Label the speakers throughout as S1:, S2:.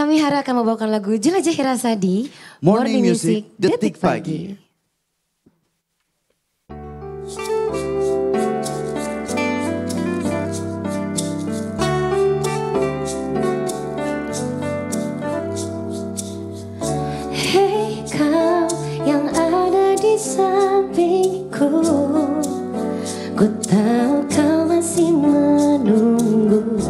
S1: Kami Hara akan membawakan lagu Jelajahi Rasa di
S2: Morning Music Detik Pagi.
S1: Hei kau yang ada di sampingku, ku tahu kau masih menunggu.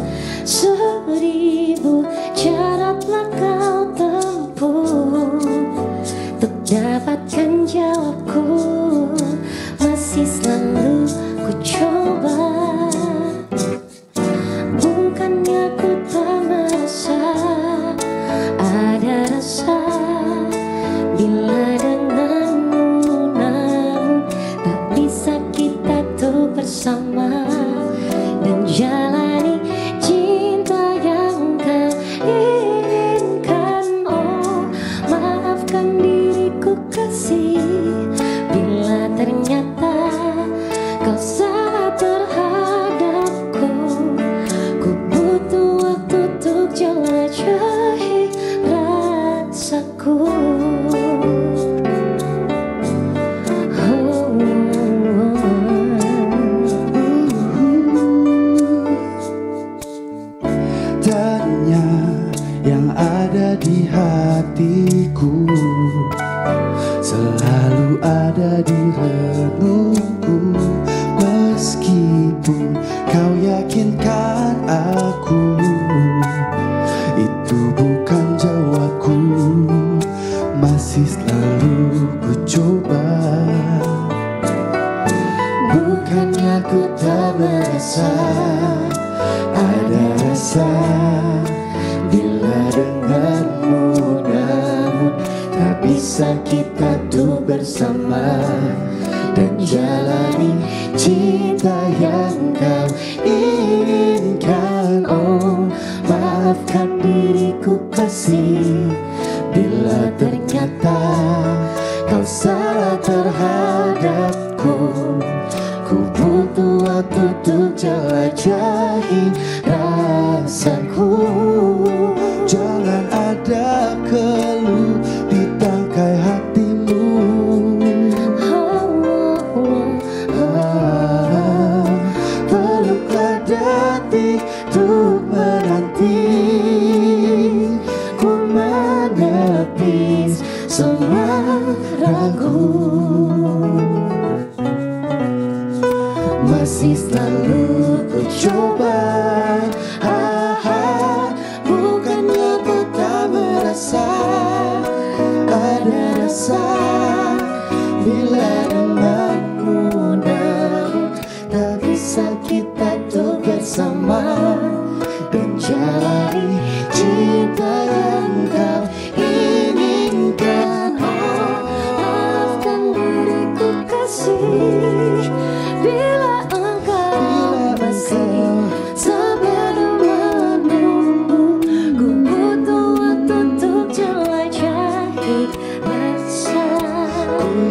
S1: Seribu cara telah kau tempuh untuk dapatkan jawabku. Masih selalu ku coba. Bukannya ku tak merasa ada rasa bila denganmu, namun tak bisa kita tuh bersama dan jalani cinta yang kau inginkan. Oh, maafkan diriku kasih bila ternyata kau salah terhadapku. Ku butuh waktu untuk jelajahi rasaku.
S2: Tanya yang ada di hatiku, selalu ada di renungku. Meskipun kau yakinkan aku, itu bukan jawabku. Masih selalu ku coba. Bukannya ku tak merasa ada rasa bila denganmu, namun tak bisa kita tuh bersama dan jalani cinta yang kau inginkan. Oh, maafkan diriku kasih bila ternyata kau salah terhadapku. Ku butuh waktu untuk jelajahi rasaku. Jangan ada keluh di tangkai hatimu. Peluklah detik untuk menanti. Ku menepis semua ragu. Masih selalu ku coba. Bukannya ku tak merasa ada rasa bila denganmu, namun tak bisa kita tuh bersama dan jalani cinta yang kau inginkan. Oh, maafkan diriku kasih bila engkau masih sebelum menunggu. Ku butuh waktu untuk jelajahi rasa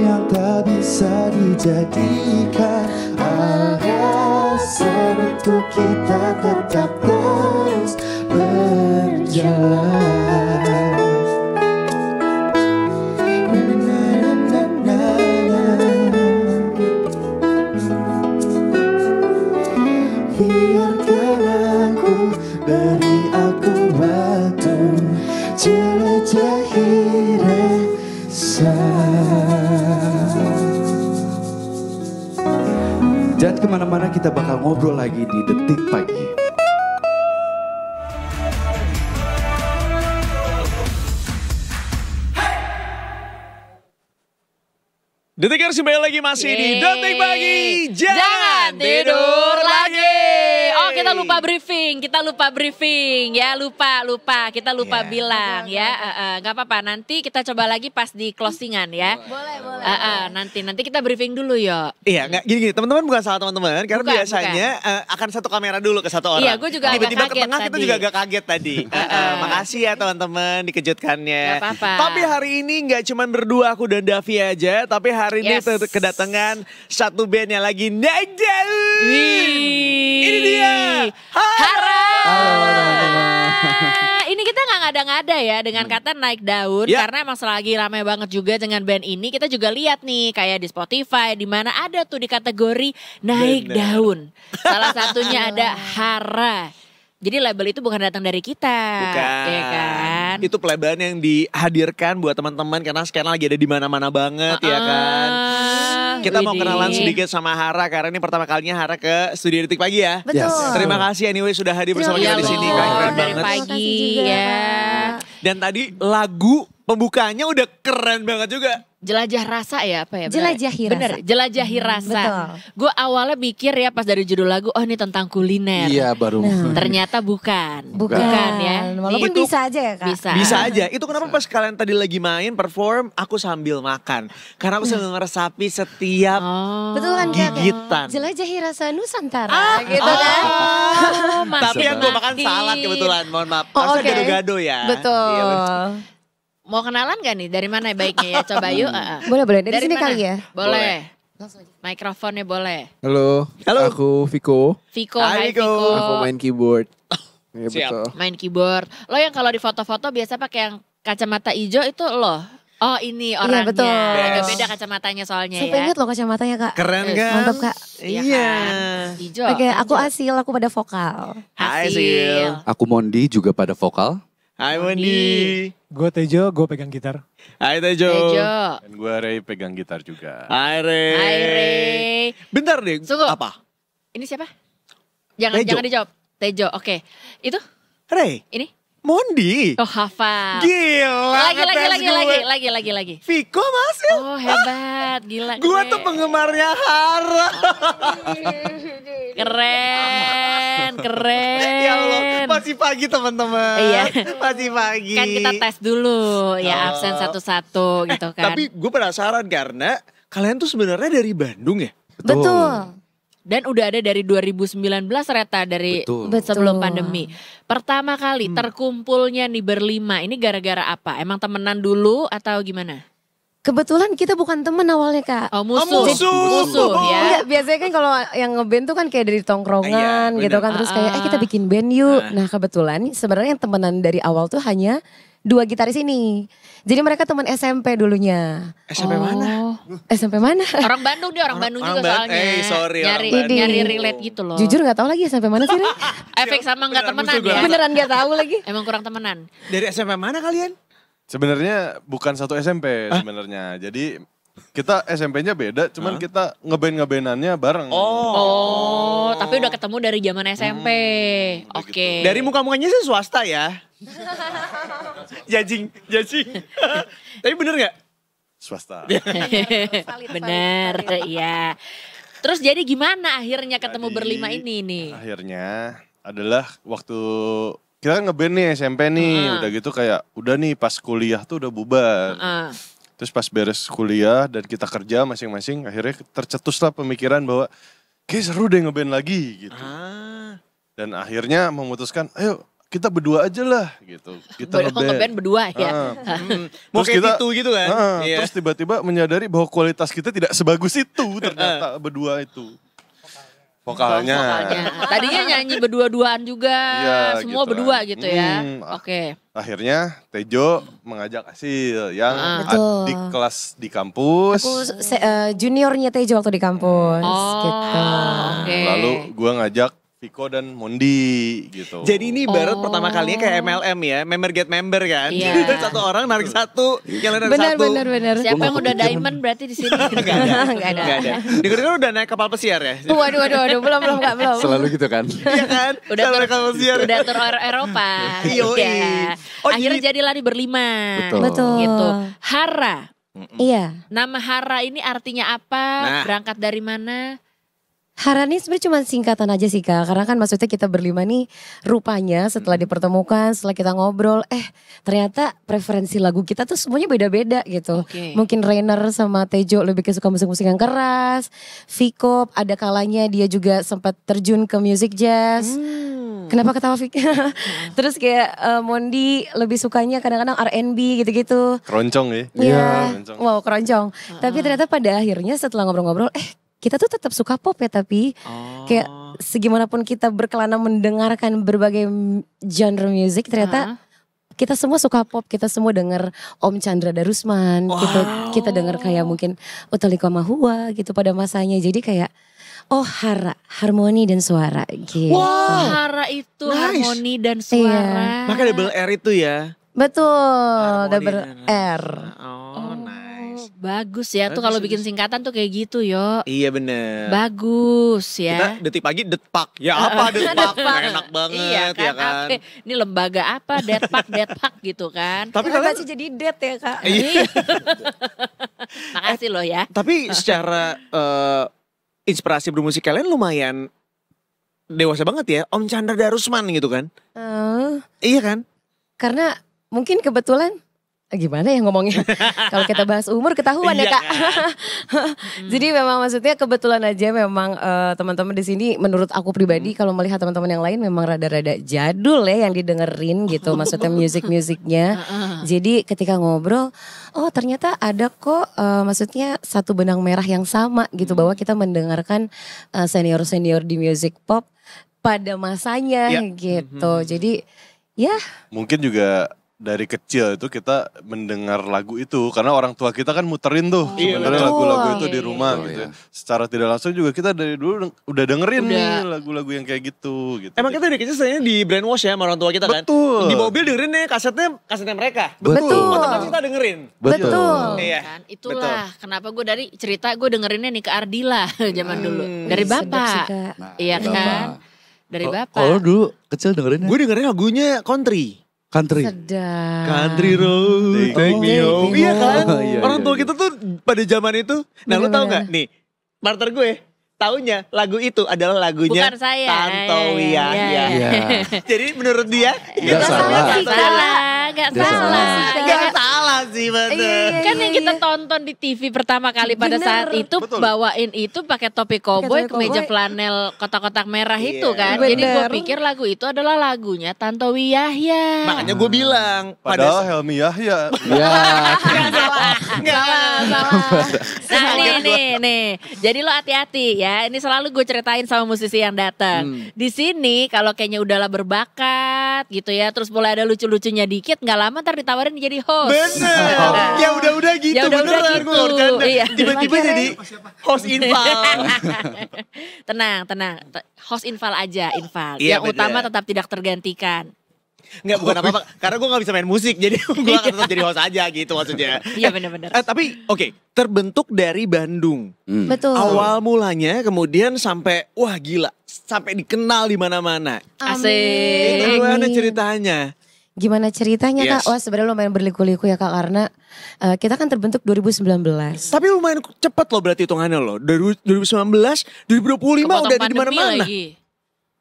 S2: yang tak bisa dijadikan alasan untuk kita tetap terus berjalan. Biarkan aku, beri aku waktu jelajahi rasa. Jangan kemana-mana, kita bakal ngobrol lagi di Detik Pagi.
S3: Detikers kembali lagi masih di Detik Pagi. Jangan tidur lagi.
S4: Oh, kita lupa briefing ya, kita lupa bilang ya. Gak apa-apa, nanti kita coba lagi pas di closingan ya.
S1: Boleh.
S4: Nanti kita briefing dulu yuk.
S3: Iya, nggak gini, teman-teman bukan salah teman-teman, karena
S4: Bukan,
S3: biasanya akan satu kamera dulu ke satu orang.
S4: Iya, gue juga agak
S3: tiba-tiba ke
S4: kaget
S3: tengah kita
S4: tadi.
S3: juga agak kaget tadi. Makasih ya teman-teman dikejutkannya.
S4: Gak apa-apa.
S3: Tapi hari ini nggak cuma berdua aku dan Davi aja, tapi hari ini
S4: Yes.
S3: kedatangan satu band yang lagi naik daun.
S4: Wih.
S3: Ini dia.
S4: Hara.
S2: Halo teman-teman.
S4: Ini kita nggak mengada-ngada ya dengan kata naik daun karena emang selagi ramai banget juga dengan band ini kita juga lihat nih kayak di Spotify di mana ada tuh di kategori naik daun. Salah satunya ada Hara. Jadi label itu bukan datang dari kita.
S3: Bukan.
S4: Ya kan?
S3: Itu pelebaran yang dihadirkan buat teman-teman karena sekarang lagi ada di mana-mana banget ya kan. Kita mau kenalan sedikit sama Hara karena ini pertama kalinya Hara ke Studio Detik Pagi ya.
S1: Betul.
S3: Terima kasih anyway sudah hadir bersama kita di sini. Keren
S4: dari
S3: banget.
S4: pagi ya.
S3: Dan tadi lagu pembukaannya udah keren banget juga.
S4: Jelajah rasa ya apa ya?
S1: Jelajahi
S4: Bener,
S1: rasa.
S4: jelajahi rasa.
S1: Betul.
S4: Gue awalnya mikir ya pas dari judul lagu, oh ini tentang kuliner.
S2: Iya baru.
S4: Ternyata bukan.
S1: Bukan
S4: ya.
S1: Walaupun
S3: Itu
S1: bisa aja ya kak.
S3: Bisa aja. Itu kenapa pas kalian tadi lagi main perform, aku sambil makan. Karena aku sambil ngeresapi setiap
S1: Betul kan kak?
S3: gigitan.
S1: Jelajahi rasa Nusantara gitu kan.
S3: Tapi yang gue makan salad kebetulan, mohon maaf. Harusnya
S1: oke.
S3: gado-gado ya.
S1: Betul.
S3: Iya, bener.
S4: Mau kenalan gak nih? Dari mana baiknya ya? Coba yuk.
S1: Boleh dari sini
S4: mana?
S1: kali ya.
S4: Boleh. Mikrofonnya boleh.
S5: Halo,
S3: Halo.
S5: aku Viko.
S4: Viko,
S3: Hai,
S4: hai
S3: Viko.
S4: Viko.
S5: Aku main keyboard. Iya
S3: Siap.
S5: betul.
S4: Main keyboard. Lo yang kalau di foto-foto biasa pakai yang kacamata hijau itu lo? Oh ini orangnya.
S1: betul.
S4: Agak
S3: Yes.
S4: beda kacamatanya soalnya
S1: Sampai
S4: ya.
S1: ingat loh kacamatanya kak.
S3: Keren kan?
S1: Mantap kak.
S4: Iya
S3: Iya.
S4: kan? Hijau.
S1: Oke, aku Asil, aku pada vokal.
S3: Hai,
S4: Hasil.
S3: Sil.
S2: Aku Mondi juga pada vokal.
S3: Hai Wendy.
S6: Gue Tejo, gue pegang gitar.
S3: Hai Tejo.
S4: Tejo.
S7: Dan gue Ray pegang gitar juga.
S3: Hai Re.
S4: Hai Ray.
S3: Bentar deh.
S4: Tunggu.
S3: Apa?
S4: Ini siapa? Jangan
S3: Tejo.
S4: jangan dijawab. Tejo, oke. Itu?
S3: Re.
S4: Ini?
S3: Mondi.
S4: Oh hafal.
S3: Gila.
S4: Lagi.
S3: Viko masih.
S4: Oh hebat, gila.
S3: Gue tuh penggemarnya Hara.
S4: Keren.
S3: Ya Allah, masih pagi teman-teman.
S4: Iya.
S3: Masih pagi.
S4: Kan kita tes dulu ya absen satu-satu gitu kan.
S3: Tapi gue penasaran karena kalian tuh sebenarnya dari Bandung ya?
S1: Betul.
S4: Dan udah ada dari 2019 Reta dari
S2: Betul.
S4: sebelum
S1: Betul.
S4: pandemi. Pertama kali terkumpulnya nih berlima ini gara-gara apa? Emang temenan dulu atau gimana?
S1: Kebetulan kita bukan temen awalnya kak.
S4: Oh musuh.
S3: Oh, musuh.
S4: Musuh ya.
S1: Enggak, biasanya kan kalau yang ngeband tuh kan kayak dari tongkrongan
S3: Iya,
S1: gitu
S3: bener.
S1: kan. Terus kayak kita bikin band yuk.
S3: Ah.
S1: Nah kebetulan sebenarnya yang temenan dari awal tuh hanya 2 gitaris ini. Jadi mereka teman SMP dulunya.
S3: SMP mana?
S1: SMP mana?
S4: Orang Bandung dia orang Bandung juga
S3: Bandung.
S4: soalnya.
S3: Sorry,
S4: nyari
S3: orang Bandung.
S4: nyari relate gitu loh.
S1: Jujur gak tahu lagi SMP mana sih Re?
S4: Efek sama nggak
S3: Beneran
S4: temenan
S3: musuh gua.
S4: ya.
S1: Beneran gak tahu lagi.
S4: Emang kurang temenan.
S3: Dari SMP mana kalian?
S7: Sebenarnya bukan satu SMP sebenarnya. Jadi kita SMP-nya beda, cuman kita ngeband-ngebandannya bareng.
S4: Oh, tapi udah ketemu dari zaman SMP. Oke.
S3: Dari muka-mukanya sih swasta ya. Jajing. Tapi bener gak?
S7: Swasta.
S4: Bener, iya. Terus jadi gimana akhirnya ketemu
S7: Jadi,
S4: berlima ini nih?
S7: Akhirnya adalah waktu kita kan ngeband nih SMP nih, udah gitu kayak udah nih pas kuliah tuh udah bubar. Terus pas beres kuliah dan kita kerja masing-masing, akhirnya tercetuslah pemikiran bahwa kayak seru deh ngeband lagi gitu. Dan akhirnya memutuskan, ayo kita berdua aja lah gitu. Kita
S4: Ngeband berdua ya.
S3: Mau
S7: Terus
S3: kayak
S7: kita-
S3: Titu gitu kan? Iya.
S7: Terus tiba-tiba menyadari bahwa kualitas kita tidak sebagus itu ternyata berdua itu. Vokalnya.
S4: Tadinya nyanyi berdua-duaan juga,
S7: Iya,
S4: semua
S7: gitu
S4: berdua
S7: kan.
S4: gitu ya.
S7: Hmm.
S4: Oke.
S7: Akhirnya Tejo mengajak Asil yang
S1: Betul.
S7: adik kelas di kampus.
S1: Aku juniornya Tejo waktu di kampus
S4: Oh,
S1: gitu.
S4: oke.
S7: Lalu gua ngajak Viko dan Mondi gitu.
S3: Jadi ini baru pertama kalinya kayak MLM ya, member get member kan.
S4: Iya.
S3: Satu orang narik satu, yang lain narik satu.
S1: Bener.
S4: Siapa yang udah diamond berarti di sini?
S1: Gak ada.
S3: Gak ada. Dengar-dengar udah naik kapal pesiar ya?
S1: Waduh, belum Kak, belum.
S2: Selalu gitu kan.
S3: Iya kan?
S4: Udah
S3: Kalau
S4: tur,
S3: naik kapal pesiar.
S4: udah tur Eropa.
S3: Yoi.
S4: Iya.
S3: Oh,
S4: Akhirnya
S3: jadi-
S4: jadilah di berlima.
S1: Betul.
S4: Gitu. Hara.
S1: Iya.
S4: Nama Hara ini artinya apa?
S3: Nah.
S4: Berangkat dari mana?
S1: Hara ini sebenarnya cuma singkatan aja sih Kak. Karena kan maksudnya kita berlima nih rupanya setelah dipertemukan, setelah kita ngobrol, ternyata preferensi lagu kita tuh semuanya beda-beda gitu.
S4: Oke.
S1: Mungkin Rainer sama Tejo lebih ke suka musik-musik yang keras. Viko ada kalanya dia juga sempat terjun ke music jazz. Kenapa ketawa Viko? Terus kayak Mondi lebih sukanya kadang-kadang R&B gitu-gitu.
S7: Keroncong ya.
S1: Iya,
S7: Keroncong.
S1: wow keroncong. Tapi ternyata pada akhirnya setelah ngobrol-ngobrol, kita tuh tetap suka pop ya tapi kayak segimanapun kita berkelana mendengarkan berbagai genre musik ternyata kita semua suka pop, kita semua denger Om Chandra Darusman, kita denger kayak mungkin Utha Likumahua gitu pada masanya. Jadi kayak harmoni dan suara gitu.
S4: Hara itu harmoni dan suara.
S3: Maka double R itu ya.
S1: Betul,
S3: Harmoni
S1: double
S3: dan-
S1: R.
S3: Oh, nice.
S4: Bagus ya, tuh
S3: Bagus,
S4: kalau
S3: bagus.
S4: bikin singkatan tuh kayak gitu yo.
S3: Iya bener.
S4: Bagus ya.
S3: Kita detik pagi Detpak. Ya apa Detpak? Enak banget
S4: Iya kan,
S3: ya kan.
S4: Apa? Ini lembaga apa, Detpak gitu kan.
S3: Tapi
S1: Kenapa
S3: kalian
S1: sih jadi dead ya kak?
S4: Iya. Makasih loh ya.
S3: tapi secara inspirasi bermusik kalian lumayan dewasa banget ya. Om Chandra Darusman gitu kan. Iya kan?
S1: Karena mungkin kebetulan gimana ya ngomongnya. Kalau kita bahas umur ketahuan ya
S3: Iya
S1: kak. Jadi memang maksudnya kebetulan aja memang teman-teman di sini menurut aku pribadi kalau melihat teman-teman yang lain memang rada-rada jadul ya yang didengerin gitu. Maksudnya musik-musiknya. Jadi ketika ngobrol, oh ternyata ada kok maksudnya satu benang merah yang sama gitu. Bahwa kita mendengarkan senior-senior di music pop pada masanya
S3: Ya.
S1: gitu. Jadi ya
S7: Mungkin juga dari kecil itu kita mendengar lagu itu karena orang tua kita kan muterin tuh
S3: Iya,
S7: sebenarnya
S1: betul.
S7: lagu-lagu itu
S4: Iya,
S7: di
S4: iya,
S7: rumah
S5: iya.
S7: gitu. Secara tidak langsung juga kita dari dulu udah dengerin
S4: Udah.
S7: nih lagu-lagu yang kayak gitu.
S3: Emang kita dari kecil sebenarnya di brainwash ya sama orang tua kita kan.
S7: Betul.
S3: Di mobil dengerin nih kasetnya mereka.
S1: Betul.
S3: Otomatis kita dengerin.
S1: betul.
S3: Iya.
S4: Kan itulah kenapa gue dari cerita gue dengerinnya nih ke Ardila zaman dulu. Dari
S1: Sedap sih,
S4: bapak.
S1: Kak.
S4: Iya
S5: Bapak.
S4: kan? Dari bapak.
S5: Kalau dulu kecil dengerin
S3: Gue dengerin lagunya country.
S5: country.
S1: Sedap.
S3: Country road, take me home. Iya kan?
S5: Oh, iya,
S3: Orang
S5: iya,
S3: tua
S5: iya.
S3: kita tuh pada zaman itu. Nah lu tahu
S1: Bener-bener.
S3: nggak nih? Partner gue taunya lagu itu adalah lagunya
S4: Bukan saya.
S3: Tantowi
S4: Iya,
S3: Yahya.
S4: iya,
S5: Iya.
S3: Jadi menurut dia
S5: Nggak salah.
S4: Gak salah, gak
S5: Nggak
S4: salah.
S5: salah.
S3: nggak salah sih bener.
S4: Kan yang kita tonton di TV pertama kali pada
S1: Bener.
S4: saat itu
S7: Betul.
S4: bawain itu pakai topi koboi,
S1: topi
S4: kemeja
S1: koboi.
S4: flanel kotak-kotak merah
S3: Iya.
S4: itu kan. Jadi gue
S1: Bener.
S4: pikir lagu itu adalah lagunya Tantowi Yahya.
S3: Makanya gue bilang
S7: Padahal Helmi Yahya.
S5: Ya,
S4: Nah nih. Jadi lo hati-hati ya. Ini selalu gue ceritain sama musisi yang datang. Di sini kalau kayaknya udahlah berbakat gitu ya. Terus mulai ada lucu-lucunya dikit. Gak lama ntar ditawarin jadi host.
S3: bener. Ya udah gitu
S4: Ya udah-udah
S3: beneran.
S4: gitu.
S3: Gue gak bercanda.
S4: Iya.
S3: Tiba-tiba jadi host infal.
S4: Tenang. Host infal aja, infal.
S3: Iya,
S4: Yang utama
S3: bener.
S4: tetap tidak tergantikan.
S3: Enggak bukan apa-apa. Karena gue gak bisa main musik. Jadi gue akan tetap jadi host aja gitu maksudnya.
S4: Iya benar-benar.
S3: Tapi oke, terbentuk dari Bandung.
S1: Betul.
S3: Awal mulanya kemudian sampai wah gila, sampai dikenal di mana-mana.
S4: Asik.
S3: Gimana
S1: Amin.
S3: ceritanya?
S1: Gimana ceritanya
S3: Yes.
S1: kak? Wah sebenarnya lumayan berliku-liku ya kak karena kita kan terbentuk 2019.
S3: Tapi lumayan cepet loh berarti hitungannya loh. Dari 2019, 2025
S4: Kepotong
S3: udah ada di
S4: pandemi
S3: mana-mana.
S4: lagi.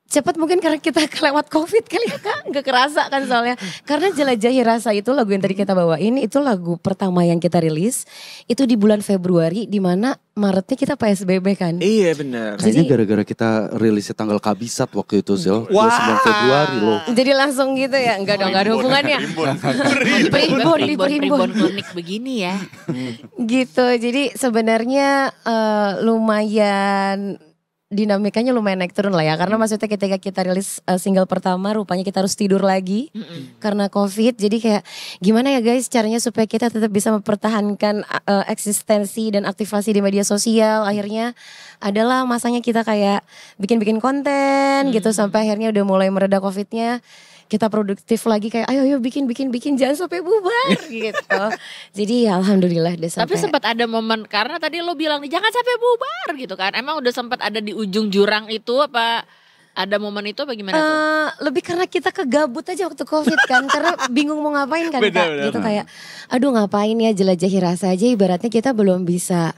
S1: Cepat mungkin karena kita kelewat covid kali ya kak. Gak kerasa kan soalnya. Karena Jelajahi Rasa itu lagu yang tadi kita bawain itu lagu pertama yang kita rilis. Itu di bulan Februari dimana Maretnya kita PSBB kan.
S3: Iya benar.
S5: kayaknya
S1: Jadi-
S5: gara-gara kita rilisnya tanggal kabisat waktu itu Sil.
S3: Wah.
S5: 29 Februari loh.
S1: Jadi langsung gitu ya. Enggak dong gak ada hubungannya. Primbon.
S4: Klinik begini ya.
S1: Gitu jadi sebenarnya lumayan dinamikanya lumayan naik turun lah ya karena maksudnya ketika kita rilis single pertama rupanya kita harus tidur lagi karena covid jadi kayak gimana ya guys caranya supaya kita tetap bisa mempertahankan eksistensi dan aktivasi di media sosial akhirnya adalah masanya kita kayak bikin konten gitu sampai akhirnya udah mulai mereda covidnya kita produktif lagi kayak ayo bikin jangan sampai bubar gitu. Jadi ya alhamdulillah deh sampai.
S4: Tapi sempat ada momen karena tadi lo bilang nih jangan sampai bubar gitu kan. Emang udah sempat ada di ujung jurang itu apa ada momen itu apa gimana tuh?
S1: Lebih karena kita kegabut aja waktu covid kan karena bingung mau ngapain kan
S3: Benar,
S1: kak
S3: benar.
S1: gitu kayak aduh ngapain ya jelajahi rasa aja ibaratnya kita belum bisa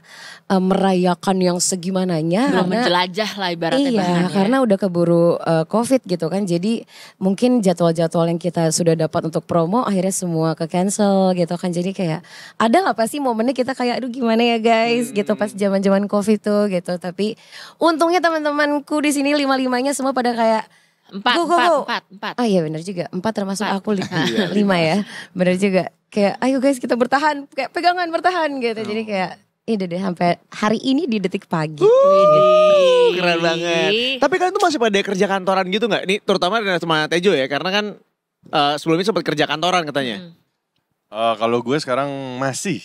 S1: merayakan yang segimananya
S4: Belum
S1: karena
S4: menjelajah lah ibaratnya
S1: iya
S4: bahannya.
S1: karena udah keburu covid gitu kan jadi mungkin jadwal-jadwal yang kita sudah dapat untuk promo akhirnya semua ke cancel gitu kan jadi kayak ada lah pasti momennya kita kayak aduh gimana ya guys gitu pas zaman-zaman covid tuh gitu tapi untungnya teman-temanku di sini lima-limanya semua pada kayak
S4: Empat.
S1: oh iya benar juga 4 termasuk aku 5 ya benar juga kayak ayo guys kita bertahan kayak pegangan bertahan gitu jadi kayak ini deh sampai hari ini di detik pagi.
S3: Keren banget. Tapi kalian tuh masih pada kerja kantoran gitu nggak? Nih terutama dengan sama Tejo ya, karena kan sebelumnya sempat kerja kantoran katanya.
S7: Kalau gue sekarang masih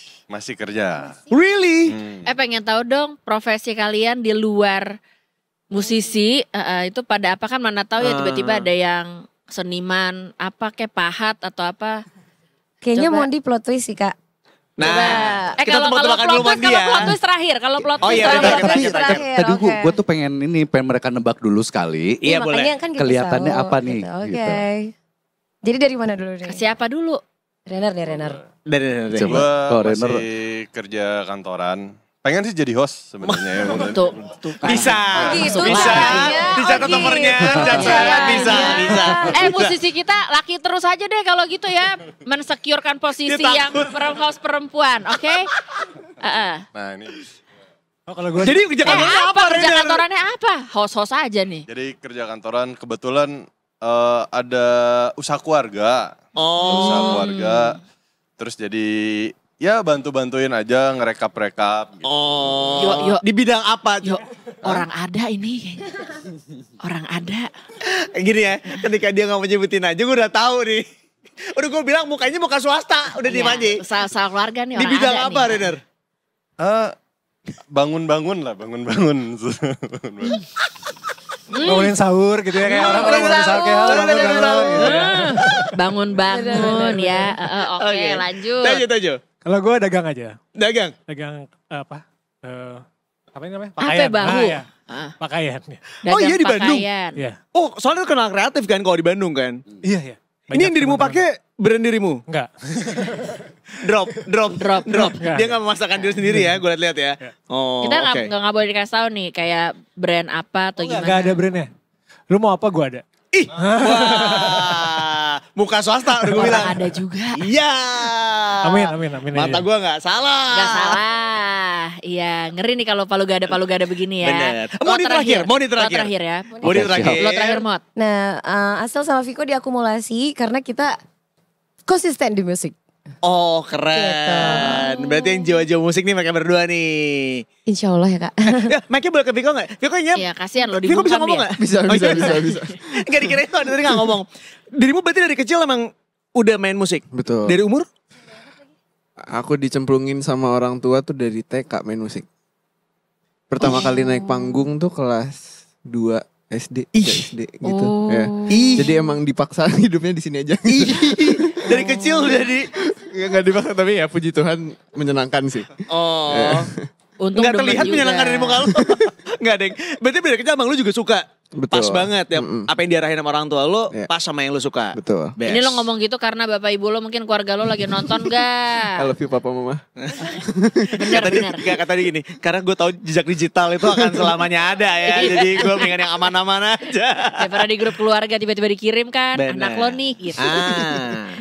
S7: kerja.
S3: Really?
S4: Pengen tahu dong profesi kalian di luar musisi itu pada apa, kan mana tahu ya tiba-tiba ada yang seniman apa kayak pahat atau apa.
S1: Kayaknya
S4: Coba.
S1: Mondi plot twist sih Kak.
S3: Nah, kita
S4: kalau
S3: tebak-tebakan dulu
S4: plot
S3: Mondi
S4: twist,
S3: ya.
S4: kalau plot twist terakhir, kalau plot
S3: Oh
S4: twist
S3: iya,
S4: terakhir.
S3: kita.
S5: Tadi
S1: Oke.
S5: gue tuh pengen mereka nebak dulu sekali.
S3: Iya, boleh.
S1: Makanya kan kita
S5: Kelihatannya
S1: tahu,
S5: apa nih,
S1: gitu. Oke.
S5: gitu.
S1: Jadi dari mana dulu nih?
S4: Siapa dulu?
S1: Renner nih Renner.
S3: Dari.
S5: Coba.
S7: Gue
S5: Kalau Renner.
S7: masih kerja kantoran. Pengen sih jadi host sebenarnya ya.
S4: Tuh kan.
S3: Bisa.
S1: gitu
S3: Bisa.
S1: caranya.
S3: Dicatat
S1: Oh,
S3: nomornya,
S1: gitu
S3: catat.
S1: caranya.
S3: Bisa.
S4: Musisi kita laki terus aja deh kalau gitu ya, mensecurekan posisi
S3: Dia
S4: yang host perempuan, oke?
S7: Nah ini.
S6: Oh, kalau gue
S3: Jadi kerja kantoran apa,
S4: Kerja
S3: Renner?
S4: kantorannya apa? Host aja nih.
S7: Jadi kerja kantoran kebetulan ada usaha keluarga. Usaha keluarga. Terus jadi ya bantu-bantuin aja ngerekap-rekap gitu.
S4: Yuk.
S3: Di bidang apa?
S4: Yuk, orang ada ini kayaknya. Orang ada.
S3: Gini ya, ketika dia gak mau nyebutin aja gue udah tahu nih. Udah gue bilang mukanya muka swasta, udah diem aja.
S4: Usaha keluarga nih
S3: Di
S4: orang
S3: bidang
S4: ada
S3: apa,
S4: nih.
S3: Renner?
S7: Bangun-bangun lah, bangun-bangun.
S6: bangunin sahur gitu ya, kayak orang-orang bangunin sahur kayak halo, bangun gitu ya.
S4: Bangun-bangun ya. Oke,
S3: Oke.
S4: lanjut.
S3: Lanjut.
S6: Kalau gue dagang aja,
S3: Dagang.
S6: dagang apa? Apa ini namanya?
S4: Apa
S6: Pakaian.
S4: bahu?
S6: Nah, ya.
S4: Ah.
S6: Pakaian.
S4: Dagang
S3: Oh, iya, di Bandung?
S4: pakaian.
S6: Iya.
S3: Oh, soalnya lu kenal kreatif kan kalau di Bandung kan?
S6: Iya.
S3: Ini yang dirimu pakai brand dirimu?
S6: Enggak.
S3: Drop.
S6: Enggak.
S3: Dia gak memasakkan diri sendiri ya, gue lihat ya. Oh,
S4: Kita
S3: oke.
S4: nggak boleh dikasih tahu nih kayak brand apa atau gimana.
S6: Enggak ada brandnya. Lu mau apa gue ada.
S3: Ih, wah, muka swasta udah gue
S4: Orang
S3: bilang.
S4: ada juga.
S3: Iya.
S6: Amin.
S3: Mata
S6: aja.
S3: gue gak salah.
S4: Gak salah. Iya, ngeri nih kalau palu gada begini ya.
S3: Bener.
S4: Lo
S3: Mau di terakhir.
S4: Lo terakhir ya.
S3: Mau di
S5: Oke,
S3: terakhir.
S4: Lo terakhir Mot.
S1: Nah, Asel sama Viko diakumulasi karena kita konsisten di musik.
S3: Oh, keren. Berarti yang jiwa-jiwa musik nih mereka berdua nih.
S1: Insya Allah ya Kak.
S3: Ya, Mike boleh ke Viko gak? Viko nyap.
S4: Iya, kasihan lo
S3: Viko bisa
S4: dibungkam
S3: ngomong
S4: dia.
S3: gak?
S5: Bisa.
S3: Gak dikirain tuh, dari gak ngomong. Dirimu berarti dari kecil emang udah main musik?
S8: Betul.
S3: Dari umur?
S8: Aku dicemplungin sama orang tua tuh dari TK main musik. Pertama kali naik panggung tuh kelas 2 SD, 3 SD gitu.
S4: Oh.
S8: Ya. Jadi emang dipaksa hidupnya di sini aja.
S3: Dari kecil udah di...
S8: Gak dipaksa tapi ya puji Tuhan menyenangkan sih.
S3: Oh.
S4: Untung
S3: Nggak
S4: demen
S3: terlihat
S4: juga.
S3: menyenangkan dari muka lu. Nggak, Deng. Berarti dari kecil emang lu juga suka.
S8: Betul.
S3: Pas banget ya. Apa yang diarahin sama orang tua lu
S8: Iya.
S3: pas sama yang lu suka.
S8: Betul.
S3: Best.
S4: Ini lo ngomong gitu karena bapak ibu lo mungkin keluarga lo lagi nonton
S8: I
S4: gak?
S8: love you papa mama.
S4: Bener.
S3: Kata dia gini, karena gue tahu jejak digital itu akan selamanya ada ya.
S4: Iya.
S3: Jadi gue pengen yang aman-aman aja.
S4: Daripada di grup keluarga tiba-tiba dikirim kan,
S3: Bener.
S4: anak lo nih gitu.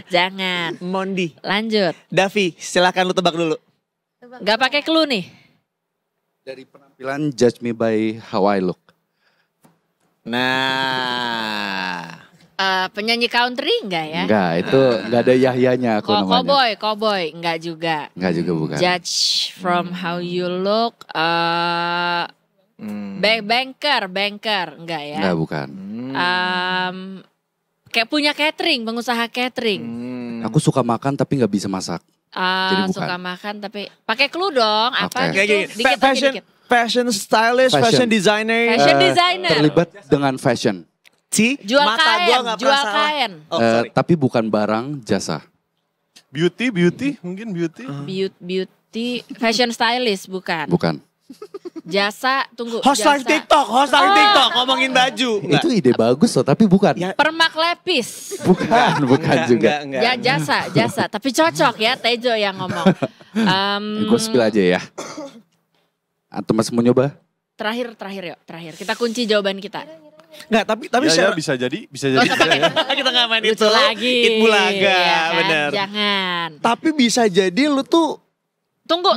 S4: Jangan.
S3: Mondi.
S4: Lanjut.
S3: Davi, silakan lu tebak dulu.
S4: Gak pakai clue nih.
S5: Dari penampilan Judge Me By How I Look.
S3: Nah.
S4: Penyanyi country enggak ya?
S5: Enggak, itu enggak ada Yahyanya aku namanya.
S4: Cowboy, enggak juga.
S5: Enggak juga bukan.
S4: Judge from how you look, banker, enggak ya?
S5: Enggak bukan.
S4: Kayak punya catering, pengusaha catering.
S5: Aku suka makan tapi nggak bisa masak. Jadi bukan.
S4: Suka makan tapi pakai clue dong. Apa
S5: Oke.
S3: Kayak gini.
S4: gitu? Dikit aja,
S3: Fashion,
S4: dikit.
S3: fashion stylist, fashion
S5: Fashion.
S3: designer.
S4: Fashion designer.
S5: Terlibat dengan fashion.
S3: Si,
S4: Jual
S3: mata
S4: kain,
S3: gua nggak
S4: jual
S3: pernah salah.
S4: kain.
S3: Oh, sorry.
S5: Tapi bukan barang, jasa.
S7: Beauty, mungkin beauty.
S4: Beauty, fashion stylist bukan.
S5: Bukan.
S4: Jasa, tunggu.
S3: Host live
S4: jasa.
S3: TikTok, ngomongin baju. Enggak.
S5: Itu ide bagus loh, tapi bukan.
S3: Ya.
S4: Permak lepis.
S5: Bukan juga.
S3: Enggak.
S4: Ya jasa. Tapi cocok ya Tejo yang ngomong.
S5: Gue spill aja ya. Atau Mas mau nyoba?
S4: Terakhir yuk, terakhir. Kita kunci jawaban kita.
S3: Enggak, tapi
S7: Ya,
S3: share.
S7: bisa jadi.
S3: Kita nggak main itu
S4: Lucu lagi.
S3: It Bulaga,
S4: ya kan?
S3: bener.
S4: Jangan.
S3: Tapi bisa jadi lu tuh,
S4: Tunggu.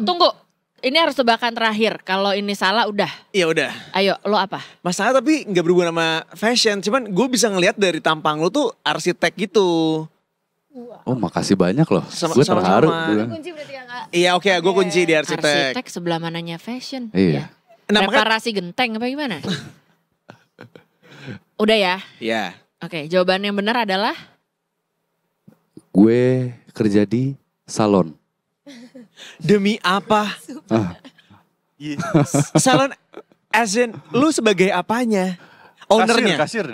S4: Ini harus tebakan terakhir. Kalau ini salah udah.
S3: ya udah.
S4: Ayo, lo apa?
S3: Masalah tapi nggak berhubungan sama fashion. Cuman gue bisa ngelihat dari tampang lu tuh arsitek gitu.
S5: Oh makasih banyak loh.
S3: Sama-
S5: Gue terharu.
S3: sama-sama.
S5: bilang.
S1: Kunci berarti ya Kak.
S3: Iya oke, gue kunci di arsitek.
S4: Arsitek sebelah mananya fashion.
S5: Iya.
S3: Nah, makanya-
S4: Reparasi genteng apa gimana? Udah ya?
S3: Iya.
S4: Oke, jawaban yang benar adalah
S5: Gue kerja di salon.
S3: Demi apa? Salon as in, lu sebagai apanya? Ownernya?
S7: Kasir.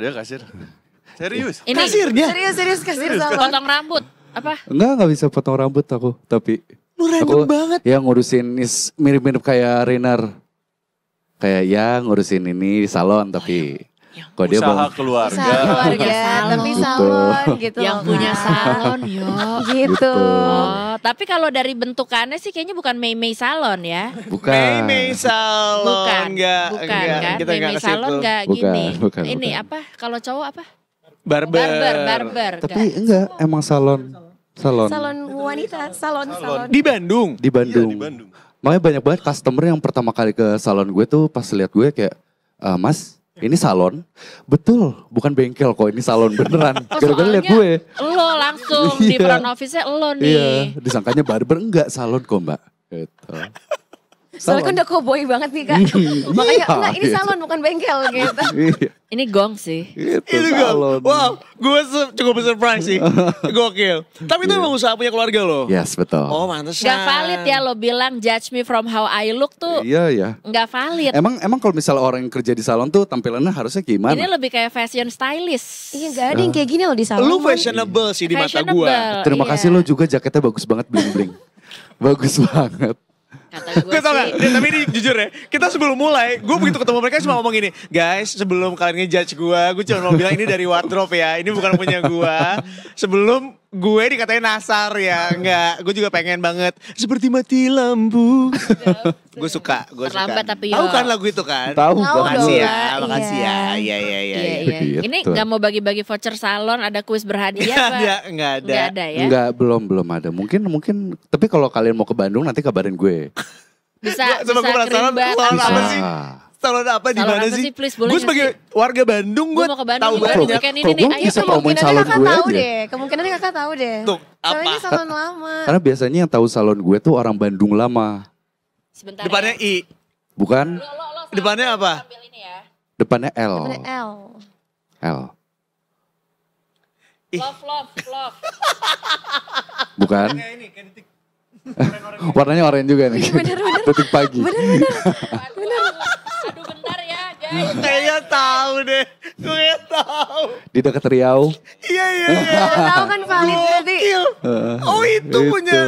S7: Serius.
S4: Ini
S3: Kasirnya?
S1: Serius kasir salon.
S4: potong rambut. Apa?
S5: Enggak bisa potong rambut aku. Tapi
S3: Lu random banget.
S5: ya ngurusin mirip-mirip kayak Rainer. Kayak ya ngurusin ini di salon tapi kok dia
S7: Usaha
S5: bang
S7: keluarga.
S1: Keluarga,
S4: salon.
S1: tapi salon gitu.
S4: Yang punya salon yo.
S1: Gitu.
S4: Oh, tapi kalau dari bentukannya sih kayaknya bukan Mei Salon ya.
S5: bukan.
S3: Mei Salon.
S4: Bukan,
S3: Enggak,
S4: bukan
S3: enggak.
S4: kan?
S3: Kita enggak
S4: Mei
S3: ke
S4: Salon
S3: situ.
S4: enggak
S5: Bukan,
S4: gini.
S5: bukan,
S4: Ini
S5: bukan.
S4: apa? Kalau cowok apa?
S3: Barber.
S4: Barber.
S5: Tapi enggak emang salon.
S1: Salon wanita, salon.
S3: Di Bandung.
S5: Di Bandung.
S7: Iya, di Bandung.
S5: Makanya banyak banget customer yang pertama kali ke salon gue tuh pas lihat gue kayak, Mas, ini salon? Betul, bukan bengkel kok, ini salon beneran.
S4: Oh,
S5: Gara-gara lihat
S4: soalnya
S5: gue.
S4: Lo langsung di
S5: Iya.
S4: front office-nya lo nih.
S5: Iya, disangkanya barber enggak salon kok mbak. Gitu.
S1: Soalnya kan udah cowboy banget nih kak. Makanya enggak ini
S5: gitu.
S1: salon bukan bengkel gitu.
S5: Iya,
S4: Ini gong sih.
S5: gitu
S3: Itu gue,
S5: salon.
S3: wow, gue cukup surprise sih. Gokil. Tapi itu emang usaha punya keluarga lo.
S5: Yes, betul.
S3: Oh, mantesan.
S4: Gak valid ya lo bilang judge me from how I look tuh.
S5: Iya, iya.
S4: Gak valid.
S5: Emang kalau misalnya orang yang kerja di salon tuh tampilannya harusnya gimana?
S4: Ini lebih kayak fashion stylist.
S1: Iya gak ada yang kayak gini loh di salon.
S3: Lu fashionable sih di mata gue.
S5: Terima
S4: iya.
S5: kasih lo juga jaketnya bagus banget bling-bling. Bagus banget.
S4: Kata gue
S3: Gue tau gak,
S4: sih.
S3: tapi ini jujur ya, kita sebelum mulai, gue begitu ketemu mereka cuma ngomong gini, guys sebelum kalian ngejudge gue cuma mau bilang ini dari wardrobe ya, ini bukan punya gue. Sebelum gue dikatain nasar ya, enggak, gue juga pengen banget, seperti mati lampu. Gue suka.
S4: Terlambat tapi
S3: Tahu
S4: yo.
S3: kan lagu itu kan?
S1: Tahu
S3: Makasih
S1: dong.
S3: ya, makasih ya.
S1: Iya.
S3: Iya.
S4: Iya. Ini
S5: Gitu.
S4: gak mau bagi-bagi voucher salon, ada kuis berhadiah apa?
S3: Enggak ada.
S4: Nggak ada ya?
S5: Enggak, belum ada. Mungkin tapi kalau kalian mau ke Bandung nanti kabarin gue.
S4: Bisa
S3: Coba gue penasaran,
S4: kerimbat
S3: salon
S4: apa?
S3: apa sih? Salon apa di
S4: Salon
S3: mana
S4: apa
S3: sih?
S4: sih, please, boleh
S3: Gue
S4: nggak
S3: sebagai warga Bandung,
S4: Gue
S3: gue
S4: mau ke Bandung
S3: tahu
S4: juga
S3: banyak.
S4: weekend ini
S5: Kalau
S4: nih.
S5: gue
S4: Ayo
S5: bisa
S4: sama.
S5: promoin
S1: Kemungkinannya
S5: salon
S1: kakak
S5: gue
S1: tahu
S5: aja.
S1: deh. Kemungkinannya kakak tahu deh.
S3: Tuh,
S1: Soalnya
S3: apa?
S1: ini salon lama.
S5: Karena biasanya yang tahu salon gue tuh orang Bandung lama.
S4: Sebentar
S3: Depannya
S4: ya.
S3: I.
S5: Bukan?
S4: Lo
S3: Depannya apa?
S4: sambil ini ya.
S5: Depannya L.
S1: Bener L.
S5: L.
S4: Love.
S5: Bukan? Warnanya oranye juga nih. Detik pagi.
S4: Aduh bentar ya guys.
S3: Kayaknya tahu deh. Gue kayak tahu.
S5: Di dekat Riau.
S3: Iya.
S1: Tahu kan valid berarti.
S3: Gokil. Oh itu punya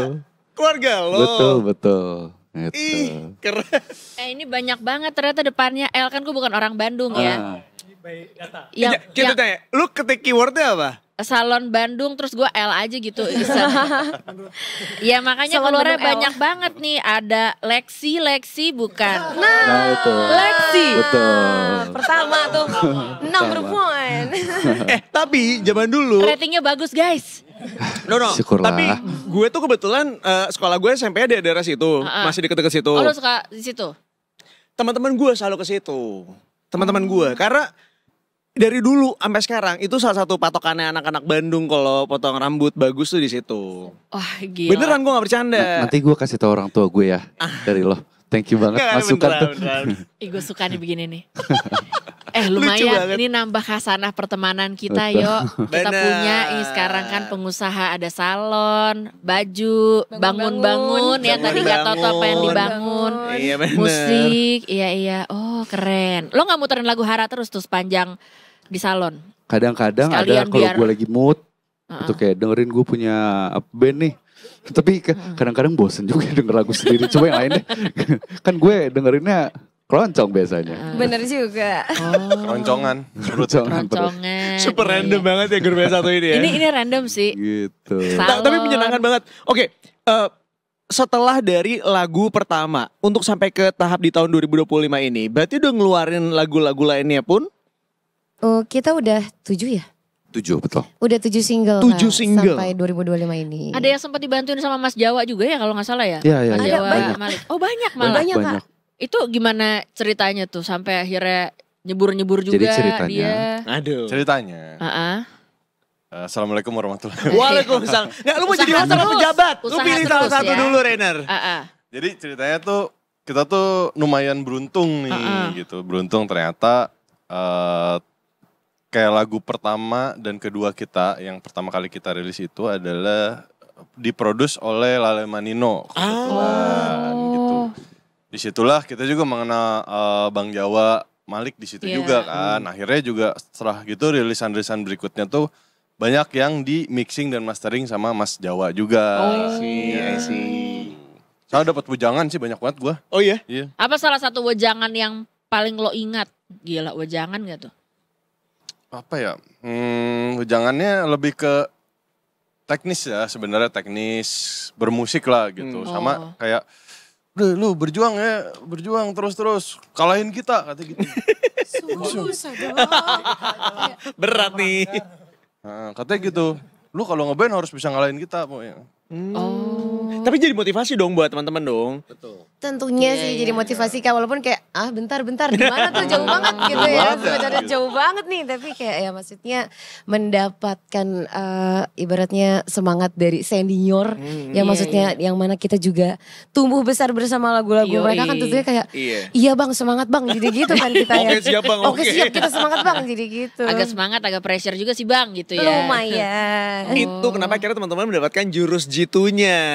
S3: keluarga lo.
S5: Betul. Gitu.
S3: Ih, keren.
S4: Ini banyak banget ternyata depannya L, kan gue bukan orang Bandung ya. Yang,
S3: Kita
S4: yang
S3: tanya, lu ketik keywordnya apa?
S4: salon Bandung terus gue L aja gitu. Ya makanya
S1: Salon
S4: keluarnya
S1: Bandung L.
S4: banyak banget nih. Ada Lexi bukan.
S5: Nah itu.
S4: Lexi.
S5: Betul.
S1: Pertama tuh number one.
S3: Tapi zaman dulu.
S4: Ratingnya bagus guys.
S3: No.
S5: Syukurlah.
S3: Tapi gue tuh kebetulan sekolah gue SMP di daerah situ. Masih deket-deket situ.
S4: Oh lu suka di situ?
S3: Teman-teman gue selalu ke situ. Teman-teman gue. Karena dari dulu sampai sekarang itu salah satu patokannya anak-anak Bandung kalau potong rambut bagus tuh di situ.
S4: Wah gila.
S3: Beneran gue gak bercanda.
S5: Nanti gue kasih tau orang tua gue ya dari lo. Thank you banget
S3: Nggak,
S5: masukan tuh.
S3: beneran.
S4: Ih gue suka nih begini nih.
S3: Lucu
S4: Lumayan
S3: banget.
S4: ini nambah khasanah pertemanan kita
S5: Betul.
S4: yuk. Kita
S3: Bener.
S4: punya ini sekarang kan pengusaha ada salon, baju, bangun-bangun ya tadi gak tau tuh apa yang dibangun.
S3: Iya bener.
S4: Musik, iya. Oh keren. Lo gak muterin lagu Hara terus tuh sepanjang di salon?
S5: Kadang-kadang ada
S4: Sekalian
S5: kalau
S4: biar-
S5: gue lagi mood. Atau kayak dengerin gue punya band nih. Tapi kadang-kadang bosen juga denger lagu sendiri. Coba yang lain deh. Kan gue dengerinnya keroncong biasanya.
S1: Bener juga.
S7: Keroncongan.
S5: Keroncongan terus.
S4: Roncongan.
S3: Super
S4: iya,
S3: random
S4: iya.
S3: banget ya grup yang satu ini ya.
S4: Ini random sih.
S5: Gitu.
S3: Tapi
S4: Salon.
S3: menyenangkan banget. Oke, setelah dari lagu pertama untuk sampai ke tahap di tahun 2025 ini, berarti udah ngeluarin lagu-lagu lainnya pun?
S1: Oh, kita udah 7 ya?
S5: 7 betul.
S1: Udah 7 single.
S3: 7
S1: Kak,
S3: single.
S1: sampai 2025 ini.
S4: Ada yang sempat dibantuin sama Mas Jawa juga ya kalau nggak salah ya?
S5: Iya,
S4: Mas
S5: iya.
S4: Jawa
S1: banyak.
S4: Malik. Oh banyak malah.
S1: Banyak, Kak.
S4: Itu gimana ceritanya tuh sampai akhirnya nyebur-nyebur juga
S5: Jadi ceritanya-
S4: dia?
S3: Aduh.
S7: Ceritanya.
S4: Heeh.
S7: Assalamualaikuum warahmatullahi wabarakatuh.
S3: Waalaikumsalam. Nggak, lu mau jadi
S4: Usaha
S3: host apa
S4: terus.
S3: pejabat? Lu
S4: Usaha
S3: pilih salah
S4: terus
S3: satu
S4: ya.
S3: dulu, Renner.
S7: Jadi ceritanya tuh kita tuh lumayan beruntung nih gitu. Beruntung ternyata kayak lagu pertama dan kedua kita, yang pertama kali kita rilis itu adalah diproduce oleh Lale Manino kebetulan gitu. Disitulah kita juga mengenal Bang Jawa, Malik di situ juga kan. Akhirnya juga setelah gitu rilisan-rilisan berikutnya tuh banyak yang di mixing dan mastering sama Mas Jawa juga.
S3: I see.
S7: Saya dapat wejangan sih banyak banget gua.
S3: Oh iya?
S7: Iya.
S4: Apa salah satu wejangan yang paling lo ingat? Gila, wejangan gak tuh?
S7: Apa ya? Wejangannya lebih ke teknis ya, sebenarnya teknis bermusik lah gitu. Sama kayak udah lu berjuang terus kalahin kita kata gitu.
S3: Berat nih.
S7: Nah, katanya gitu. Lu kalau ngeband harus bisa ngalahin kita pokoknya.
S3: Tapi jadi motivasi dong buat teman-teman dong.
S1: Tentunya sih jadi motivasi Kak, walaupun kayak bentar di mana tuh jauh banget gitu ya. Sebenarnya jauh banget nih, tapi kayak ya maksudnya mendapatkan ibaratnya semangat dari senior yang maksudnya yang mana kita juga tumbuh besar bersama lagu-lagu mereka kan tentunya kayak iya Bang, semangat Bang, jadi gitu kan kita ya.
S3: Oke siap Bang,
S1: Oke siap, kita semangat Bang, jadi gitu.
S4: Agak semangat, agag pressure juga sih Bang gitu ya.
S1: Lumayan.
S3: Itu kenapa akhirnya teman-teman mendapatkan jurus jitunya.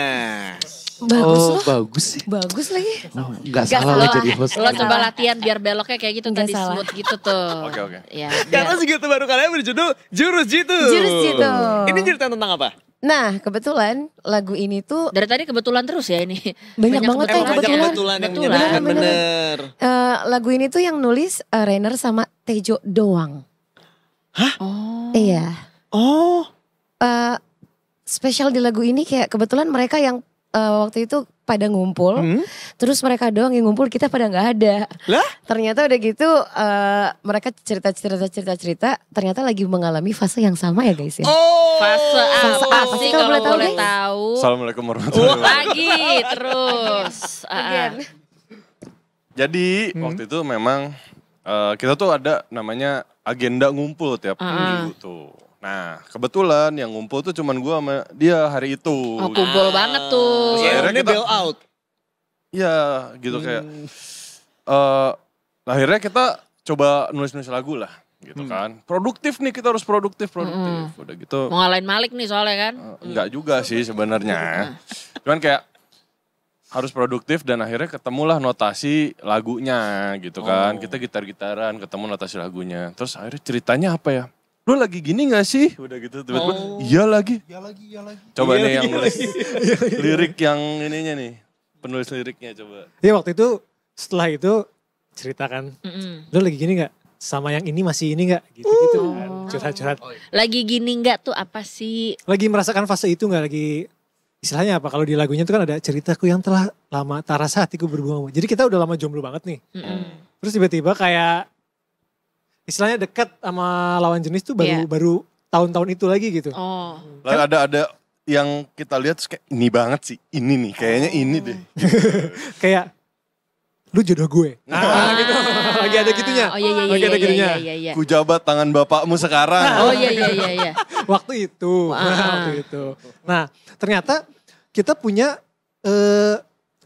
S1: Bagus
S5: sih.
S1: Bagus lagi.
S5: Gak salah lo jadi host.
S4: Lo coba latihan biar beloknya kayak gitu
S1: Nggak
S4: tadi
S1: salah.
S4: smooth gitu tuh.
S7: Oke.
S4: Ya,
S3: Karena segitu baru kalian berjudul Jurus Jitu.
S1: Jurus Jitu.
S3: Ini cerita tentang apa?
S1: Nah kebetulan lagu ini tuh
S4: dari tadi kebetulan terus ya ini.
S1: Banyak banget kayak
S3: Kebetulan yang menyenangkan bener.
S1: Lagu ini tuh yang nulis Rainer sama Tejo doang.
S3: Hah?
S1: Iya.
S3: Oh.
S1: Spesial di lagu ini kayak kebetulan mereka yang waktu itu pada ngumpul, terus mereka doang yang ngumpul, kita pada nggak ada.
S3: Lah?
S1: Ternyata udah gitu mereka cerita, ternyata lagi mengalami fase yang sama ya guys ya.
S3: Oh.
S4: Fase apa sih kalau
S1: boleh tahu,
S4: boleh
S1: guys?
S4: tahu?
S7: Assalamualaikum warahmatullahi wabarakatuh.
S4: Lagi terus.
S7: Jadi waktu itu memang kita tuh ada namanya agenda ngumpul tiap minggu tuh. Nah kebetulan yang ngumpul tuh cuman gue sama dia hari itu.
S4: Oh kumpul banget tuh.
S3: Akhirnya
S7: Akhirnya
S3: bail out.
S7: Iya gitu kayak. Akhirnya kita coba nulis-nulis lagu lah gitu kan. Produktif nih, kita harus produktif. Udah gitu.
S4: Mau ngalahin Malik nih soalnya kan.
S7: Enggak juga sih sebenarnya. Cuman kayak harus produktif dan akhirnya ketemulah notasi lagunya gitu kan. Kita gitar-gitaran ketemu notasi lagunya. Terus akhirnya ceritanya apa ya? Lu lagi gini gak sih? Udah gitu tiba-tiba iya lagi. Coba nih yang nulis lirik yang ininya nih. Penulis liriknya coba.
S6: Iya waktu itu setelah itu ceritakan. Lu lagi gini gak? Sama yang ini masih ini gak? Gitu-gitu kan. Curhat-curhat.
S4: Lagi gini nggak tuh apa sih?
S6: Lagi merasakan fase itu gak? Lagi istilahnya apa? Kalau di lagunya itu kan ada ceritaku yang telah lama tak rasa hatiku berbunga. Jadi kita udah lama jomblo banget nih. Terus tiba-tiba kayak istilahnya dekat sama lawan jenis tuh baru tahun-tahun itu lagi gitu.
S4: Oh.
S7: Lah ada yang kita lihat terus kayak ini banget sih. Ini nih kayaknya ini deh.
S6: Kayak lu jodoh gue. Gitu. Lagi ada gitunya.
S4: Oh iya.
S6: Lagi ada gitunya.
S4: Iya.
S7: Ku jabat tangan bapakmu sekarang.
S4: Oh iya.
S6: Waktu itu. Waktu itu. Nah ternyata kita punya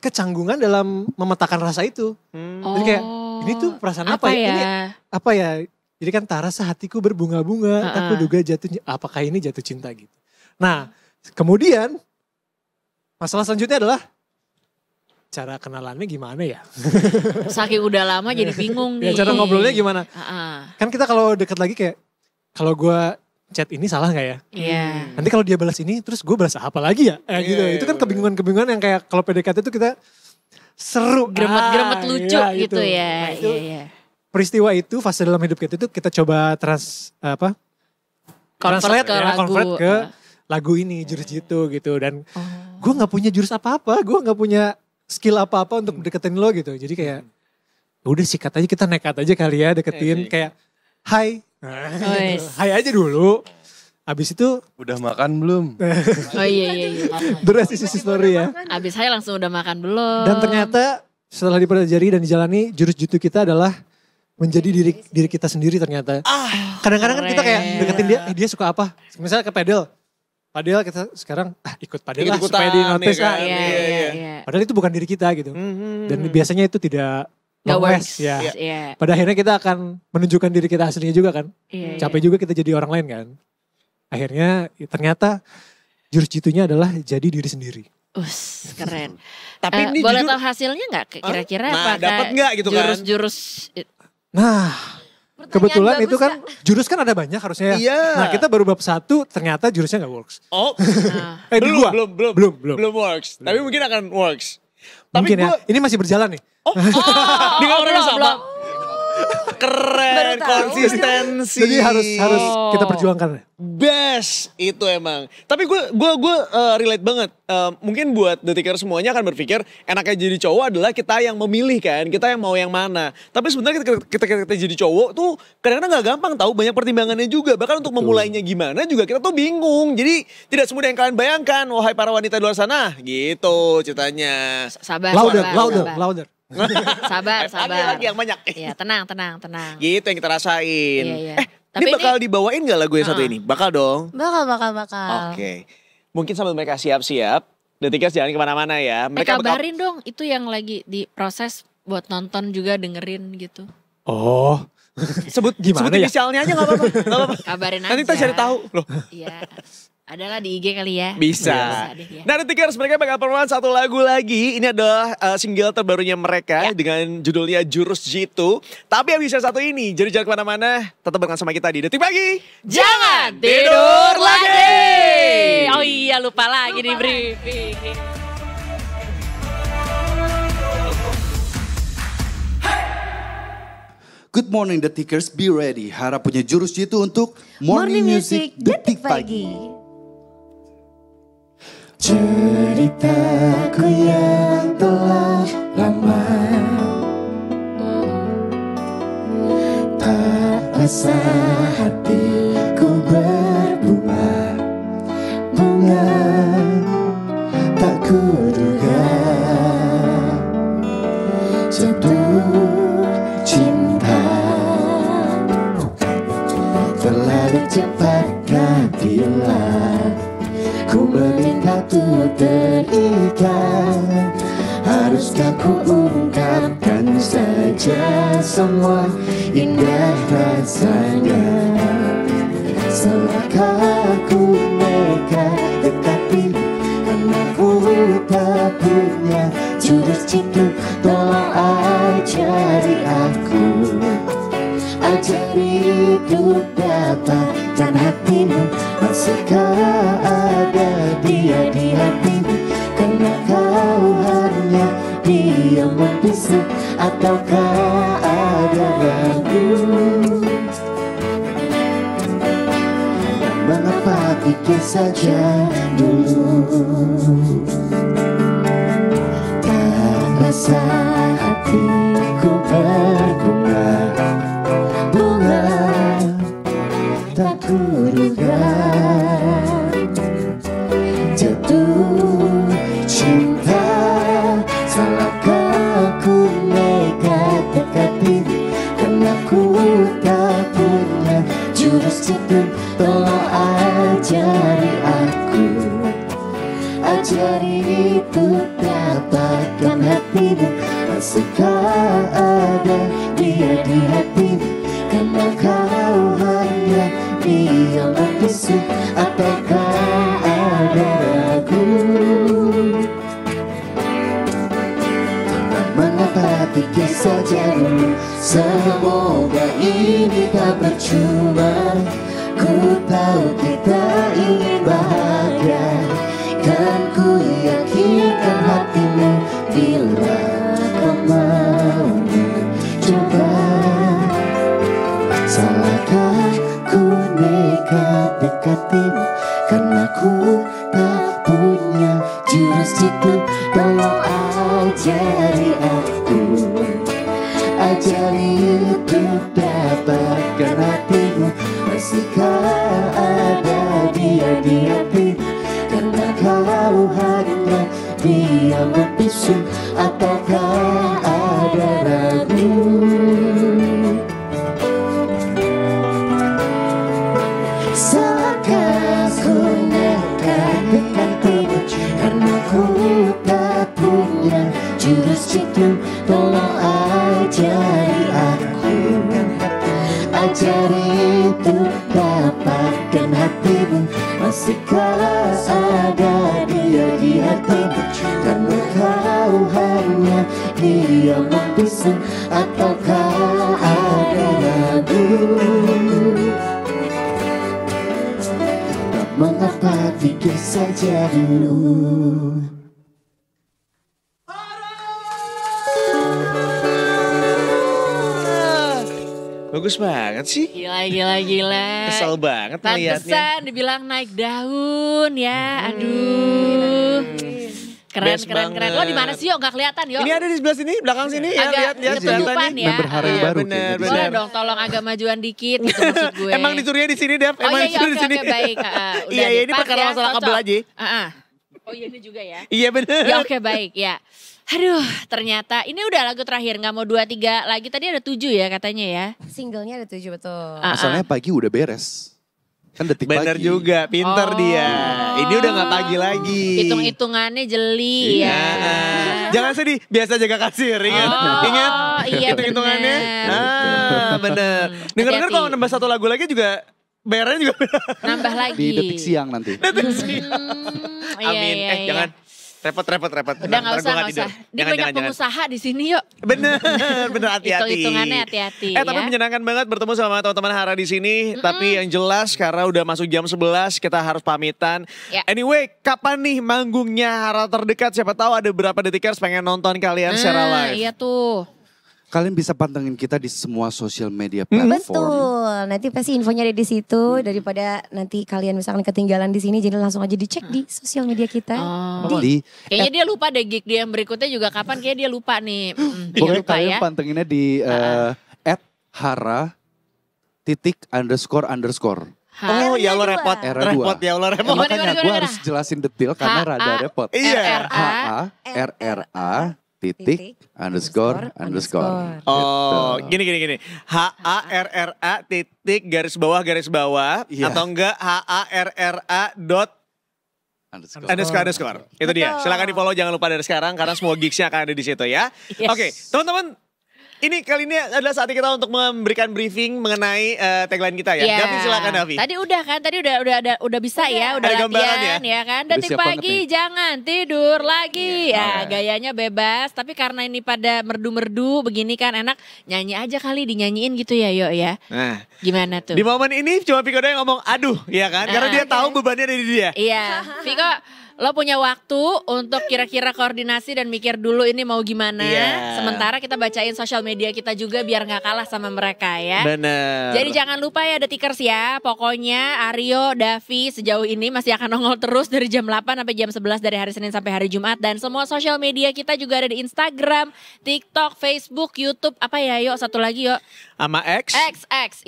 S6: kecanggungan dalam memetakan rasa itu. Jadi kayak ini tuh perasaan apa ya? Ini apa ya? Jadi kan tak rasa hatiku berbunga-bunga, aku duga jatuhnya, apakah ini jatuh cinta gitu. Nah kemudian masalah selanjutnya adalah cara kenalannya gimana ya?
S4: Saking udah lama jadi bingung nih.
S6: Ya cara ngobrolnya gimana? Kan kita kalau deket lagi kayak, kalau gue chat ini salah gak ya?
S4: Iya.
S6: Nanti kalau dia balas ini terus gue balas apa lagi ya? Gitu. Itu kan kebingungan-kebingungan yang kayak kalau PDKT itu kita seru.
S4: Gremet-gremet lucu
S6: iya,
S4: gitu ya.
S6: Nah, itu
S4: Iya.
S6: peristiwa itu, fase dalam hidup kita itu kita coba
S4: Convert ke lagu.
S6: convert ke lagu ini, jurus jitu gitu. Dan gue gak punya jurus apa-apa, gue gak punya skill apa-apa untuk deketin lo gitu. Jadi kayak udah sikat aja, kita nekat aja kali ya deketin. Kayak hai, hai aja dulu. Abis itu
S7: Udah makan belum?
S4: Oh iya.
S6: the rest is story ya.
S4: Abis saya langsung udah makan belum.
S6: Dan ternyata setelah dipelajari dan dijalani, jurus jitu kita adalah menjadi diri kita sendiri ternyata. Kadang-kadang kan kita kayak deketin dia, dia suka apa? Misalnya ke padel kita sekarang ikut padel lah supaya di notice lah.
S4: Iya.
S6: Padahal itu bukan diri kita gitu. Dan biasanya itu tidak
S4: Nggak
S6: Long
S4: works.
S6: last, ya.
S4: Iya.
S6: Pada akhirnya kita akan menunjukkan diri kita aslinya juga kan.
S4: Iya,
S6: Capek juga kita jadi orang lain kan. Akhirnya ternyata jurus jitunya adalah jadi diri sendiri.
S4: Keren.
S3: Tapi ini
S4: boleh
S3: jujur-
S4: tahu hasilnya nggak kira-kira?
S3: Nah,
S4: apakah
S3: dapet nggak gitu kan?
S4: Jurus-jurus
S6: Nah,
S1: Pertanyaan
S6: kebetulan
S1: bagus,
S6: itu kan
S1: Kak.
S6: jurus kan ada banyak harusnya ya.
S3: Iya.
S6: Nah, kita baru bab 1 ternyata jurusnya nggak works.
S3: Oh,
S6: Di gua.
S3: belum works. Tapi mungkin akan works. Tapi
S6: Mungkin ya.
S3: gua-
S6: Ini masih berjalan nih.
S3: dengan orang yang sama.
S4: belum.
S3: Keren,
S1: Baru tahu.
S3: konsistensi.
S6: Jadi harus kita perjuangkan.
S3: Best itu emang. Tapi gue relate banget. Mungkin buat detikers semuanya akan berpikir enaknya jadi cowok adalah kita yang memilih kan, kita yang mau yang mana. Tapi sebenarnya kita jadi cowok tuh kadang-kadang nggak gampang tahu, banyak pertimbangannya juga. Bahkan untuk memulainya gimana juga kita tuh bingung. Jadi tidak semudah yang kalian bayangkan, wahai para wanita di luar sana. Gitu ceritanya.
S4: Sabar,
S6: Louder.
S4: sabar.
S3: Lagi yang banyak.
S4: Iya, tenang.
S3: Gitu yang kita rasain.
S4: Iya.
S3: Ini bakal dibawain gak lagu yang satu ini? Bakal dong.
S1: Bakal.
S3: Oke. Mungkin sambil mereka siap-siap, detikers jangan kemana-mana ya. Mereka
S4: kabarin dong, itu yang lagi diproses buat nonton juga dengerin gitu.
S6: Oh,
S3: sebut
S6: Gimana
S3: sebut
S6: ya?
S3: inisialnya aja gak apa-apa. Gak apa-apa.
S4: Kabarin aja.
S3: Nanti kita cari tahu loh.
S4: Iya. Adalah di IG kali ya.
S3: Bisa.
S4: deh ya.
S3: Nah, detikers mereka bakal perform satu lagu lagi. Ini adalah single terbarunya mereka dengan judulnya Jurus Jitu. Tapi yang bisa satu ini, jadi jangan kemana-mana. Tetap bersama sama kita di Detik Pagi.
S4: Jangan tidur lagi. Oh iya, lupa lagi di briefing.
S2: Good morning Detikers, be ready. Harap punya jurus jitu untuk Morning Music Detik Pagi. Ceritaku yang telah lama tak rasa hatiku berbunga, bunga tak kuduga jatuh cinta terlalu cepat bila ku meminta untuk terikat. Haruskah ku ungkapkan saja semua indah rasanya? Selangkah ku nekat dekati, karena ku tak punya jurus jitu. Tolong ajari aku, ajari untuk dapatkan hatimu. Masihkah ada dia di hatimu? Karena kau hanya diam membisu, ataukah ada ragu? Mengapa pikir saja dulu? Tak rasa hatiku berbunga, bunga tak kuduga jatuh cinta. Salahkah ku nekat dekati, karena ku tak punya jurus jitu. Tolong ajari aku, ajari itu dapatkan hatimu. Masihkah ada dia di hatimu? Karena kau hanya diam membisu, ataukah ada ragu? Mengapa pikir saja dulu? Semoga ini tak percuma. Ku tahu kita ingin bahagia, kan ku yakinkan hatimu bila kau mau coba. Salahkah ku nekat dekatimu, karena ku tak punya jurus jitu. Tolong ajari aku, ajari untuk dapatkan hatimu. Masihkah ada dia di hatimu? Karena kau hanya diam membisu, ataukah ada ragu? Salahkah ku nekat dekatimu, karena ku tak punya jurus jitu. Tolong ajari
S9: untuk dapatkan hatimu. Masihkah ada dia di hatimu? Karena kau hanya diam membisu, ataukah ada lagu? Tak mengapa, pikir saja dulu.
S3: Bagus banget sih.
S4: Gila.
S3: Kesel banget ngeliatnya.
S4: Pantesan dibilang naik daun ya. Aduh. Keren. Lo di mana sih, Yo? Gak kelihatan, Yo.
S3: Ini ada di sebelah sini, belakang sini ya. Lihat
S4: ketutupan ya.
S5: Member hari yang baru.
S4: Boleh dong, tolong agak majuan dikit gitu maksud gue.
S3: Emang disuruhnya di sini, Dev.
S4: Oh
S3: Emang
S4: iya,
S3: disuruh di sini.
S4: oke, baik.
S3: Iya, ini perkara masalah kabel aja.
S4: Oh iya, ini juga ya.
S3: Iya bener.
S4: Ya oke, baik ya. Aduh, ternyata ini udah lagu terakhir, nggak mau 2-3 lagi. Tadi ada 7 ya katanya ya.
S1: Singlenya ada 7 betul.
S2: Masalahnya pagi udah beres. Kan detik
S3: Bener
S2: pagi.
S3: juga, pinter dia. Ini udah gak pagi lagi.
S4: Hitung-hitungannya jeli ya.
S3: Jangan sedih, biasa jaga kasir, ingat? Ingat?
S4: Iya,
S3: Hitung-hitungannya. Bener. Dengar-dengar kalau nambah 1 lagu lagi juga bayarnya juga
S4: nambah lagi.
S2: Di detik siang nanti.
S3: Amin. Jangan. Repot.
S4: Udah gak usah. Ini banyak pengusaha di sini yuk.
S3: Bener hati-hati.
S4: Hitung-hitungannya hati-hati
S3: Tapi menyenangkan banget bertemu sama teman-teman Hara di sini. Tapi yang jelas karena udah masuk jam 11 kita harus pamitan.
S4: Ya.
S3: Anyway, kapan nih manggungnya Hara terdekat? Siapa tahu ada berapa detikers pengen nonton kalian secara live.
S4: Iya tuh.
S2: Kalian bisa pantengin kita di semua sosial media platform.
S1: Betul. Nanti pasti infonya ada di situ daripada nanti kalian misalkan ketinggalan di sini, jadi langsung aja dicek di sosial media kita.
S4: Kayaknya dia lupa deh gig dia yang berikutnya juga kapan, kayaknya dia lupa nih.
S2: Pokoknya
S4: lupa
S2: kalian
S4: ya.
S2: pantenginnya di @hara__.
S3: Oh ya Allah repot.
S2: Repot
S3: ya Allah repot.
S2: Makanya gue harus jelasin detail karena rada repot.
S3: Iya.
S2: HARRA__.
S3: Oh, gini. HARRA titik garis bawah atau enggak HARRA__. Itu dia. Silakan di-follow, jangan lupa dari sekarang karena semua gigsnya akan ada di situ ya. Oke, teman-teman. Ini kali ini adalah saatnya kita untuk memberikan briefing mengenai tagline kita ya. Davi silakan Davi.
S4: Tadi udah bisa ya, udah
S3: ada
S4: latihan ya kan. Detik pagi jangan tidur lagi. Ya gayanya bebas, tapi karena ini pada merdu-merdu begini kan enak, nyanyi aja kali, dinyanyiin gitu ya Yo ya.
S3: Nah,
S4: gimana tuh?
S3: Di momen ini cuma Viko doang yang ngomong aduh ya kan. Karena dia tahu bebannya ada di dia.
S4: Iya, Viko lo punya waktu untuk kira-kira koordinasi dan mikir dulu ini mau gimana. Sementara kita bacain sosial media kita juga biar gak kalah sama mereka ya.
S3: Bener.
S4: Jadi jangan lupa ya detikers ya. Pokoknya Aryo, Davi sejauh ini masih akan nongol terus dari jam 8 sampai jam 11 dari hari Senin sampai hari Jumat. Dan semua sosial media kita juga ada di Instagram, TikTok, Facebook, YouTube. Apa ya Yo? Satu lagi Yo.
S3: Sama X.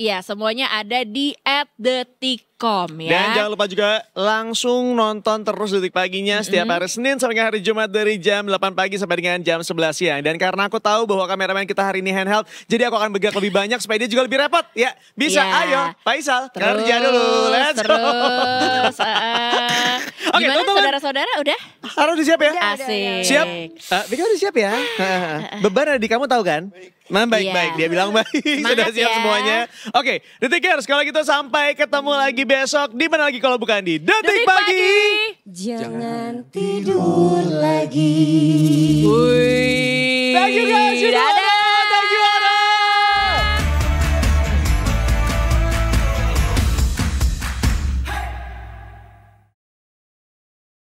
S4: Iya semuanya ada di @detikcom ya.
S3: Dan jangan lupa juga langsung nonton terus Detik Paginya setiap hari Senin sampai hari Jumat dari jam 8 pagi sampai dengan jam 11 siang. Dan karena aku tahu bahwa kameramen kita hari ini handheld, jadi aku akan bergerak lebih banyak supaya dia juga lebih repot. Ya, bisa. Ayo, Faisal, kerja dulu. Let's go. Oke,
S4: gimana
S3: teman-teman.
S4: saudara-saudara udah?
S3: Harus disiap ya?
S4: Asik.
S3: Siap? Vika udah siap ya? Beban ada di kamu tahu kan? Baik-baik, dia bilang baik. Sudah siap semuanya. Oke, Detikers, kalau gitu sampai ketemu lagi besok. Di mana lagi kalau bukan di Detik Pagi.
S1: Jangan tidur lagi.
S4: Thank you guys.